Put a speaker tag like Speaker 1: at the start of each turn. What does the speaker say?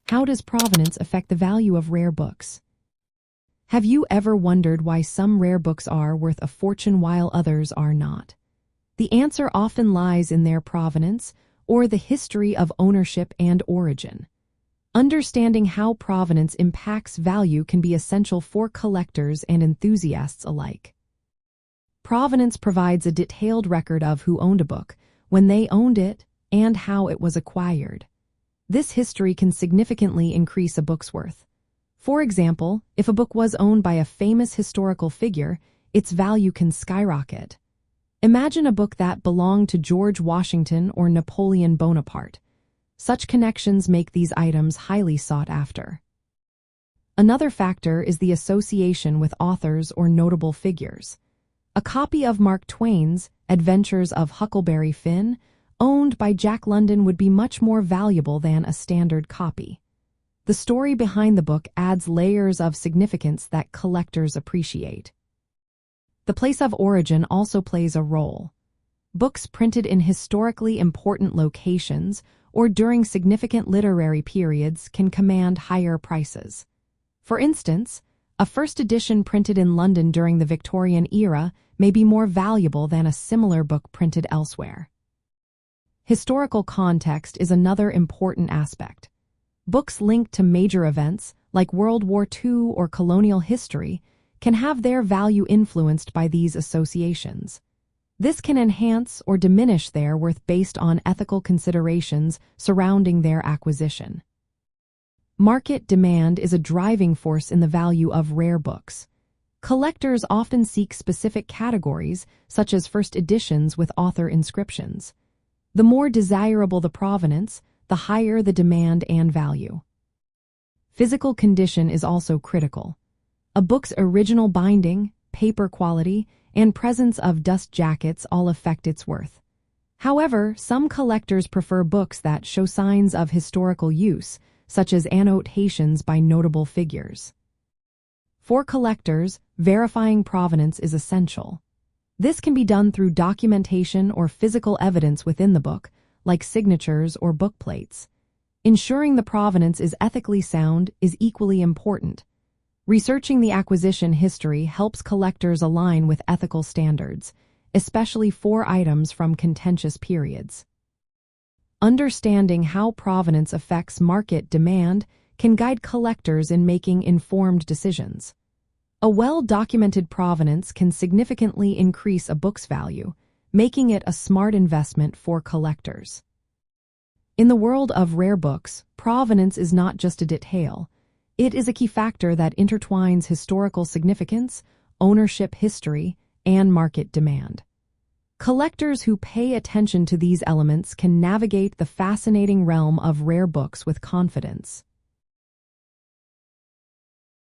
Speaker 1: How does provenance affect the value of rare books? Have you ever wondered why some rare books are worth a fortune while others are not? The answer often lies in their provenance, or the history of ownership and origin. Understanding how provenance impacts value can be essential for collectors and enthusiasts alike. Provenance provides a detailed record of who owned a book, when they owned it, and how it was acquired. This history can significantly increase a book's worth. For example, if a book was owned by a famous historical figure, its value can skyrocket. Imagine a book that belonged to George Washington or Napoleon Bonaparte. Such connections make these items highly sought after. Another factor is the association with authors or notable figures. A copy of Mark Twain's Adventures of Huckleberry Finn, owned by Jack London, would be much more valuable than a standard copy. The story behind the book adds layers of significance that collectors appreciate. The place of origin also plays a role. Books printed in historically important locations or during significant literary periods can command higher prices. For instance, a first edition printed in London during the Victorian era may be more valuable than a similar book printed elsewhere. Historical context is another important aspect. Books linked to major events, like World War II or colonial history, can have their value influenced by these associations. This can enhance or diminish their worth based on ethical considerations surrounding their acquisition. Market demand is a driving force in the value of rare books. Collectors often seek specific categories, such as first editions with author inscriptions. The more desirable the provenance, the higher the demand and value. Physical condition is also critical. A book's original binding, paper quality, and presence of dust jackets all affect its worth. However, some collectors prefer books that show signs of historical use, such as annotations by notable figures. For collectors, verifying provenance is essential. This can be done through documentation or physical evidence within the book, like signatures or book plates. Ensuring the provenance is ethically sound is equally important. Researching the acquisition history helps collectors align with ethical standards, especially for items from contentious periods. Understanding how provenance affects market demand can guide collectors in making informed decisions. A well-documented provenance can significantly increase a book's value, making it a smart investment for collectors. In the world of rare books, provenance is not just a detail. It is a key factor that intertwines historical significance, ownership history, and market demand. Collectors who pay attention to these elements can navigate the fascinating realm of rare books with confidence.